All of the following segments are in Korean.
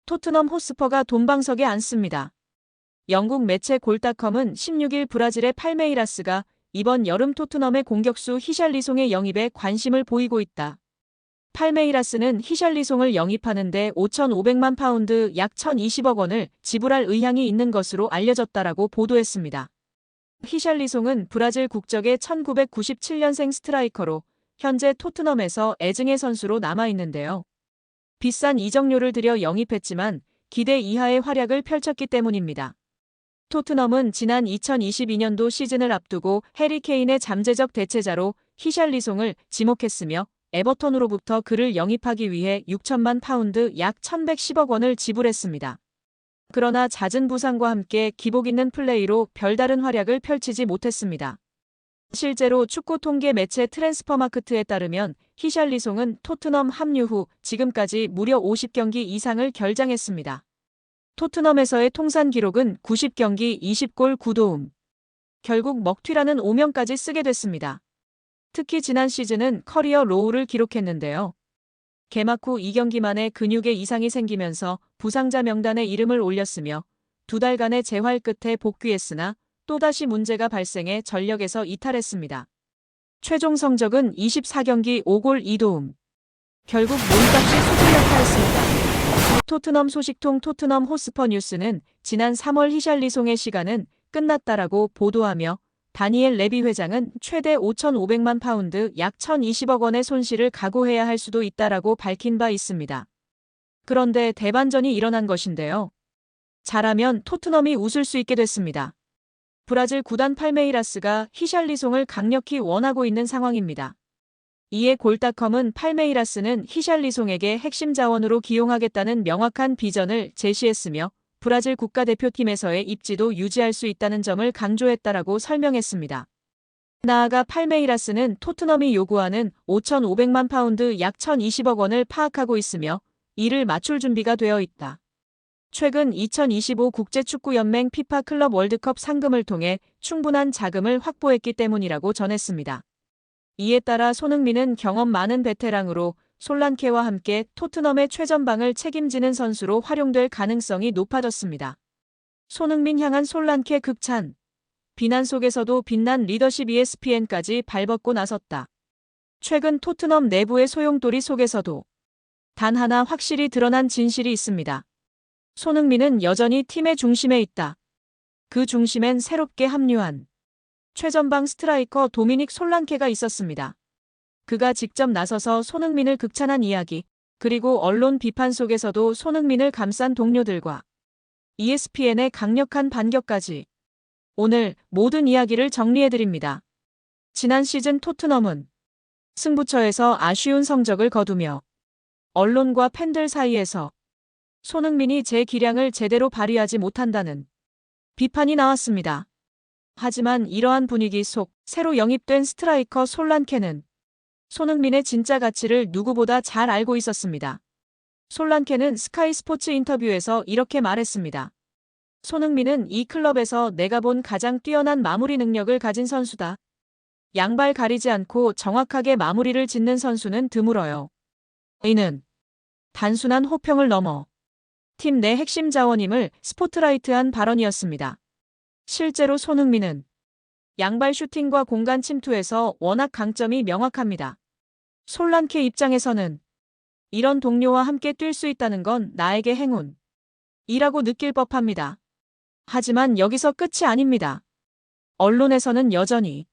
토트넘 호스퍼가 돈방석에 앉습니다. 영국 매체 골닷컴은 16일 브라질의 팔메이라스가 이번 여름 토트넘의 공격수 히샬리송의 영입에 관심을 보이고 있다. 팔메이라스는 히샬리송을 영입하는 데 5,500만 파운드 약 1,020억 원을 지불할 의향이 있는 것으로 알려졌다라고 보도했습니다. 히샬리송은 브라질 국적의 1997년생 스트라이커로 현재 토트넘에서 애증의 선수로 남아있는데요. 비싼 이적료를 들여 영입했지만 기대 이하의 활약을 펼쳤기 때문입니다. 토트넘은 지난 2022년도 시즌을 앞두고 해리 케인의 잠재적 대체자로 히샬리송을 지목했으며 에버턴으로부터 그를 영입하기 위해 6천만 파운드 약 1,110억 원을 지불했습니다. 그러나 잦은 부상과 함께 기복 있는 플레이로 별다른 활약을 펼치지 못했습니다. 실제로 축구 통계 매체 트랜스퍼마크트에 따르면 히샬리송은 토트넘 합류 후 지금까지 무려 50경기 이상을 결장했습니다. 토트넘에서의 통산 기록은 90경기 20골 9도움. 결국 먹튀라는 오명까지 쓰게 됐습니다. 특히 지난 시즌은 커리어 로우를 기록했는데요. 개막 후 2경기 만에 근육에 이상이 생기면서 부상자 명단에 이름을 올렸으며 2달간의 재활 끝에 복귀했으나 또다시 문제가 발생해 전력에서 이탈했습니다. 최종 성적은 24경기 5골 2도움. 결국 몸값이 수준력하였습니다. 토트넘 소식통 토트넘 호스퍼 뉴스는 지난 3월 히샬리송의 시간은 끝났다라고 보도하며 다니엘 레비 회장은 최대 5,500만 파운드 약 1,020억 원의 손실을 각오해야 할 수도 있다라고 밝힌 바 있습니다. 그런데 대반전이 일어난 것인데요. 잘하면 토트넘이 웃을 수 있게 됐습니다. 브라질 구단 팔메이라스가 히샬리송을 강력히 원하고 있는 상황입니다. 이에 골닷컴은 팔메이라스는 히샬리송에게 핵심 자원으로 기용하겠다는 명확한 비전을 제시했으며 브라질 국가대표팀에서의 입지도 유지할 수 있다는 점을 강조했다라고 설명했습니다. 나아가 팔메이라스는 토트넘이 요구하는 5,500만 파운드 약 1,020억 원을 파악하고 있으며 이를 맞출 준비가 되어 있다. 최근 2025 국제축구연맹 피파 클럽 월드컵 상금을 통해 충분한 자금을 확보했기 때문이라고 전했습니다. 이에 따라 손흥민은 경험 많은 베테랑으로 솔란케와 함께 토트넘의 최전방을 책임지는 선수로 활용될 가능성이 높아졌습니다. 손흥민 향한 솔란케 극찬. 비난 속에서도 빛난 리더십 ESPN까지 발벗고 나섰다. 최근 토트넘 내부의 소용돌이 속에서도 단 하나 확실히 드러난 진실이 있습니다. 손흥민은 여전히 팀의 중심에 있다. 그 중심엔 새롭게 합류한 최전방 스트라이커 도미닉 솔란케가 있었습니다. 그가 직접 나서서 손흥민을 극찬한 이야기, 그리고 언론 비판 속에서도 손흥민을 감싼 동료들과 ESPN의 강력한 반격까지. 오늘 모든 이야기를 정리해드립니다. 지난 시즌 토트넘은 승부처에서 아쉬운 성적을 거두며 언론과 팬들 사이에서 손흥민이 제 기량을 제대로 발휘하지 못한다는 비판이 나왔습니다. 하지만 이러한 분위기 속 새로 영입된 스트라이커 솔란케는 손흥민의 진짜 가치를 누구보다 잘 알고 있었습니다. 솔란케는 스카이 스포츠 인터뷰에서 이렇게 말했습니다. 손흥민은 이 클럽에서 내가 본 가장 뛰어난 마무리 능력을 가진 선수다. 양발 가리지 않고 정확하게 마무리를 짓는 선수는 드물어요. 이는 단순한 호평을 넘어 팀 내 핵심 자원임을 스포트라이트한 발언이었습니다. 실제로 손흥민은 양발 슈팅과 공간 침투에서 워낙 강점이 명확합니다. 솔란케 입장에서는 이런 동료와 함께 뛸 수 있다는 건 나에게 행운이라고 느낄 법합니다. 하지만 여기서 끝이 아닙니다. 언론에서는 여전히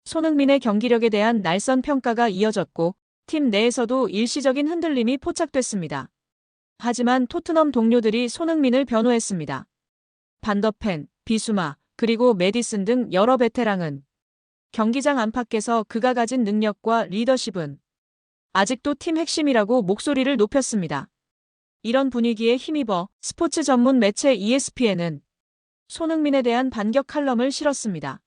손흥민의 경기력에 대한 날선 평가가 이어졌고 팀 내에서도 일시적인 흔들림이 포착됐습니다. 하지만 토트넘 동료들이 손흥민을 변호했습니다. 반더펜, 비수마, 그리고 메디슨 등 여러 베테랑은 경기장 안팎에서 그가 가진 능력과 리더십은 아직도 팀 핵심이라고 목소리를 높였습니다. 이런 분위기에 힘입어 스포츠 전문 매체 ESPN은 손흥민에 대한 반격 칼럼을 실었습니다.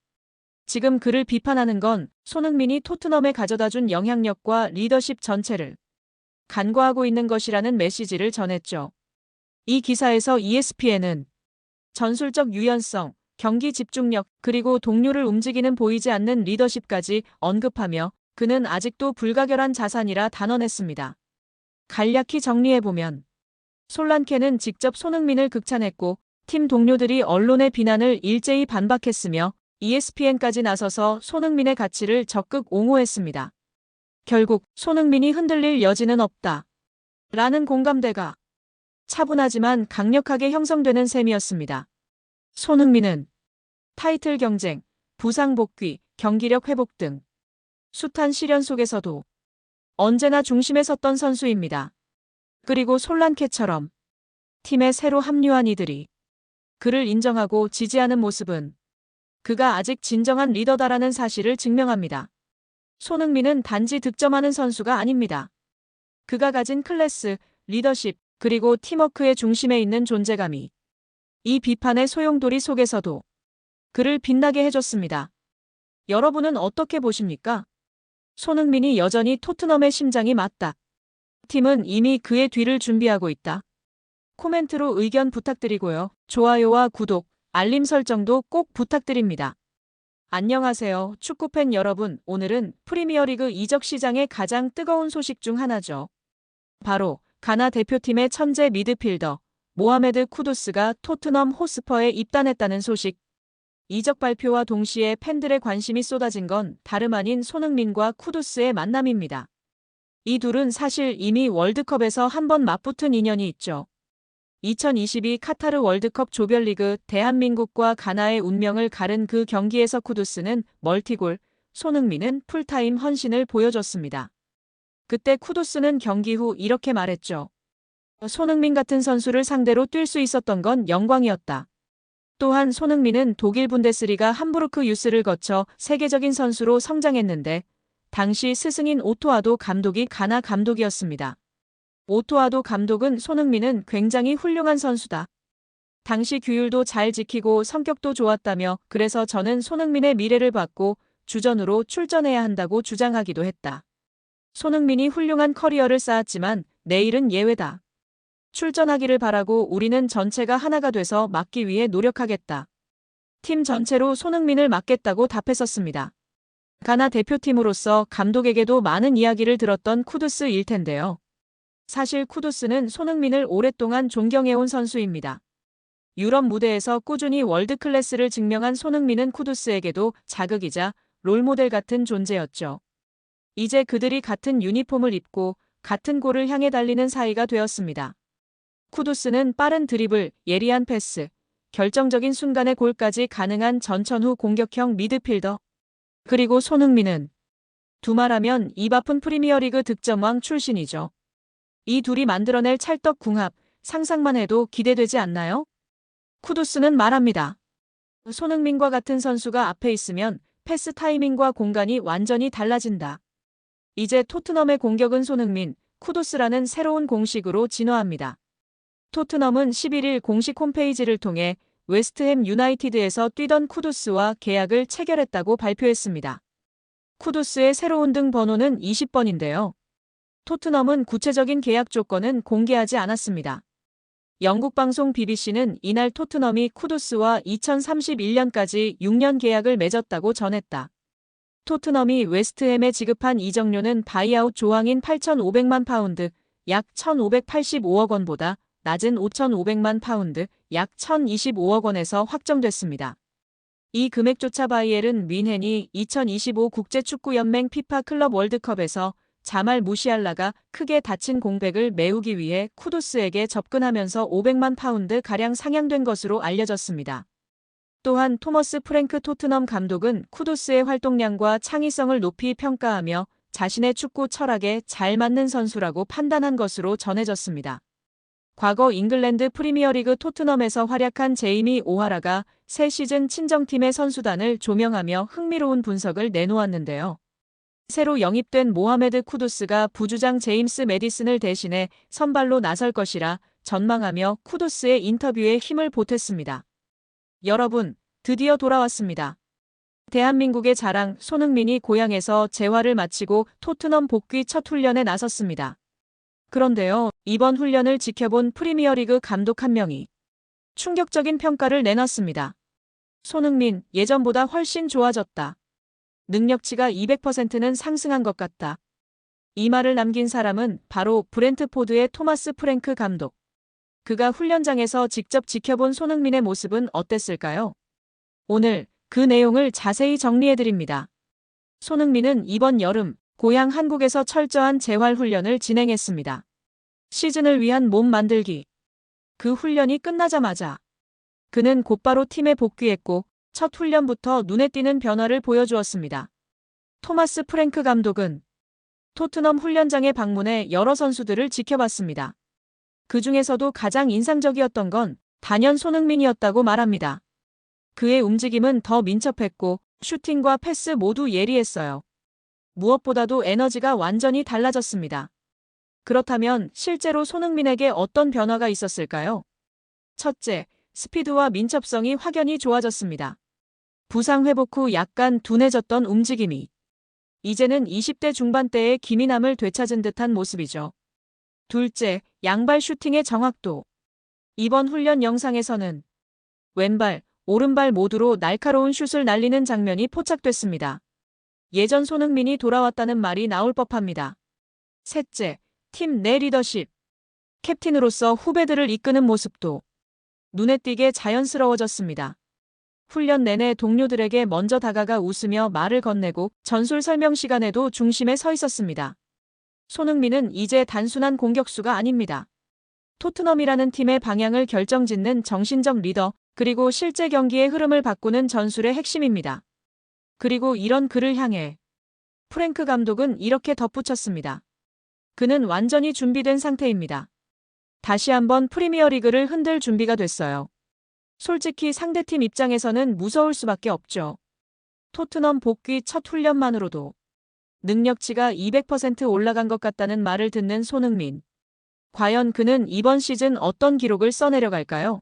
지금 그를 비판하는 건 손흥민이 토트넘에 가져다준 영향력과 리더십 전체를 간과하고 있는 것이라는 메시지를 전했죠. 이 기사에서 ESPN은 전술적 유연성, 경기 집중력, 그리고 동료를 움직이는 보이지 않는 리더십까지 언급하며 그는 아직도 불가결한 자산이라 단언했습니다. 간략히 정리해보면 솔란케는 직접 손흥민을 극찬했고 팀 동료들이 언론의 비난을 일제히 반박했으며 ESPN까지 나서서 손흥민의 가치를 적극 옹호했습니다. 결국 손흥민이 흔들릴 여지는 없다. 라는 공감대가 차분하지만 강력하게 형성되는 셈이었습니다. 손흥민은 타이틀 경쟁, 부상 복귀, 경기력 회복 등 숱한 시련 속에서도 언제나 중심에 섰던 선수입니다. 그리고 솔란케처럼 팀에 새로 합류한 이들이 그를 인정하고 지지하는 모습은 그가 아직 진정한 리더다라는 사실을 증명합니다. 손흥민은 단지 득점하는 선수가 아닙니다. 그가 가진 클래스, 리더십, 그리고 팀워크의 중심에 있는 존재감이 이 비판의 소용돌이 속에서도 그를 빛나게 해줬습니다. 여러분은 어떻게 보십니까? 손흥민이 여전히 토트넘의 심장이 맞다. 팀은 이미 그의 뒤를 준비하고 있다. 코멘트로 의견 부탁드리고요. 좋아요와 구독, 알림 설정도 꼭 부탁드립니다. 안녕하세요. 축구팬 여러분, 오늘은 프리미어리그 이적 시장의 가장 뜨거운 소식 중 하나죠. 바로 가나 대표팀의 천재 미드필더 모하메드 쿠두스가 토트넘 호스퍼에 입단했다는 소식. 이적 발표와 동시에 팬들의 관심이 쏟아진 건 다름 아닌 손흥민과 쿠두스의 만남입니다. 이 둘은 사실 이미 월드컵에서 한번 맞붙은 인연이 있죠. 2022 카타르 월드컵 조별리그 대한민국과 가나의 운명을 가른 그 경기에서 쿠두스는 멀티골, 손흥민은 풀타임 헌신을 보여줬습니다. 그때 쿠두스는 경기 후 이렇게 말했죠. 손흥민 같은 선수를 상대로 뛸 수 있었던 건 영광이었다. 또한 손흥민은 독일 분데스리가 함부르크 유스를 거쳐 세계적인 선수로 성장했는데 당시 스승인 오토아도 감독이 가나 감독이었습니다. 오토아도 감독은 손흥민은 굉장히 훌륭한 선수다. 당시 규율도 잘 지키고 성격도 좋았다며 그래서 저는 손흥민의 미래를 봤고 주전으로 출전해야 한다고 주장하기도 했다. 손흥민이 훌륭한 커리어를 쌓았지만 내일은 예외다. 출전하기를 바라고 우리는 전체가 하나가 돼서 막기 위해 노력하겠다. 팀 전체로 손흥민을 막겠다고 답했었습니다. 가나 대표팀으로서 감독에게도 많은 이야기를 들었던 쿠두스일 텐데요. 사실 쿠두스는 손흥민을 오랫동안 존경해온 선수입니다. 유럽 무대에서 꾸준히 월드클래스를 증명한 손흥민은 쿠두스에게도 자극이자 롤모델 같은 존재였죠. 이제 그들이 같은 유니폼을 입고 같은 골을 향해 달리는 사이가 되었습니다. 쿠두스는 빠른 드리블, 예리한 패스, 결정적인 순간의 골까지 가능한 전천후 공격형 미드필더. 그리고 손흥민은 두말하면 입 아픈 프리미어리그 득점왕 출신이죠. 이 둘이 만들어낼 찰떡궁합, 상상만 해도 기대되지 않나요? 쿠두스는 말합니다. 손흥민과 같은 선수가 앞에 있으면 패스 타이밍과 공간이 완전히 달라진다. 이제 토트넘의 공격은 손흥민, 쿠두스라는 새로운 공식으로 진화합니다. 토트넘은 11일 공식 홈페이지를 통해 웨스트햄 유나이티드에서 뛰던 쿠두스와 계약을 체결했다고 발표했습니다. 쿠두스의 새로운 등 번호는 20번인데요. 토트넘은 구체적인 계약 조건은 공개하지 않았습니다. 영국 방송 BBC는 이날 토트넘이 쿠두스와 2031년까지 6년 계약을 맺었다고 전했다. 토트넘이 웨스트햄에 지급한 이적료는 바이아웃 조항인 8,500만 파운드, 약 1,585억 원보다 낮은 5,500만 파운드, 약 1,025억 원에서 확정됐습니다. 이 금액조차 바이에른 뮌헨이 2025 국제축구연맹 피파 클럽 월드컵에서 자말 무시알라가 크게 다친 공백을 메우기 위해 쿠두스에게 접근하면서 500만 파운드 가량 상향된 것으로 알려졌습니다. 또한 토머스 프랭크 토트넘 감독은 쿠두스의 활동량과 창의성을 높이 평가하며 자신의 축구 철학에 잘 맞는 선수라고 판단한 것으로 전해졌습니다. 과거 잉글랜드 프리미어리그 토트넘에서 활약한 제이미 오하라가 새 시즌 친정팀의 선수단을 조명하며 흥미로운 분석을 내놓았는데요. 새로 영입된 모하메드 쿠두스가 부주장 제임스 매디슨을 대신해 선발로 나설 것이라 전망하며 쿠두스의 인터뷰에 힘을 보탰습니다. 여러분, 드디어 돌아왔습니다. 대한민국의 자랑 손흥민이 고향에서 재활을 마치고 토트넘 복귀 첫 훈련에 나섰습니다. 그런데요, 이번 훈련을 지켜본 프리미어리그 감독 한 명이 충격적인 평가를 내놨습니다. 손흥민, 예전보다 훨씬 좋아졌다. 능력치가 200%는 상승한 것 같다. 이 말을 남긴 사람은 바로 브렌트포드의 토마스 프랭크 감독. 그가 훈련장에서 직접 지켜본 손흥민의 모습은 어땠을까요? 오늘 그 내용을 자세히 정리해드립니다. 손흥민은 이번 여름 고향 한국에서 철저한 재활 훈련을 진행했습니다. 시즌을 위한 몸 만들기. 그 훈련이 끝나자마자 그는 곧바로 팀에 복귀했고 첫 훈련부터 눈에 띄는 변화를 보여주었습니다. 토마스 프랭크 감독은 토트넘 훈련장에 방문해 여러 선수들을 지켜봤습니다. 그 중에서도 가장 인상적이었던 건 단연 손흥민이었다고 말합니다. 그의 움직임은 더 민첩했고 슈팅과 패스 모두 예리했어요. 무엇보다도 에너지가 완전히 달라졌습니다. 그렇다면 실제로 손흥민에게 어떤 변화가 있었을까요? 첫째, 스피드와 민첩성이 확연히 좋아졌습니다. 부상 회복 후 약간 둔해졌던 움직임이 이제는 20대 중반대의 기민함을 되찾은 듯한 모습이죠. 둘째, 양발 슈팅의 정확도. 이번 훈련 영상에서는 왼발, 오른발 모두로 날카로운 슛을 날리는 장면이 포착됐습니다. 예전 손흥민이 돌아왔다는 말이 나올 법합니다. 셋째, 팀 내 리더십. 캡틴으로서 후배들을 이끄는 모습도 눈에 띄게 자연스러워졌습니다. 훈련 내내 동료들에게 먼저 다가가 웃으며 말을 건네고 전술 설명 시간에도 중심에 서 있었습니다. 손흥민은 이제 단순한 공격수가 아닙니다. 토트넘이라는 팀의 방향을 결정짓는 정신적 리더, 그리고 실제 경기의 흐름을 바꾸는 전술의 핵심입니다. 그리고 이런 그를 향해 프랭크 감독은 이렇게 덧붙였습니다. 그는 완전히 준비된 상태입니다. 다시 한번 프리미어리그를 흔들 준비가 됐어요. 솔직히 상대팀 입장에서는 무서울 수밖에 없죠. 토트넘 복귀 첫 훈련만으로도 능력치가 200% 올라간 것 같다는 말을 듣는 손흥민. 과연 그는 이번 시즌 어떤 기록을 써내려갈까요?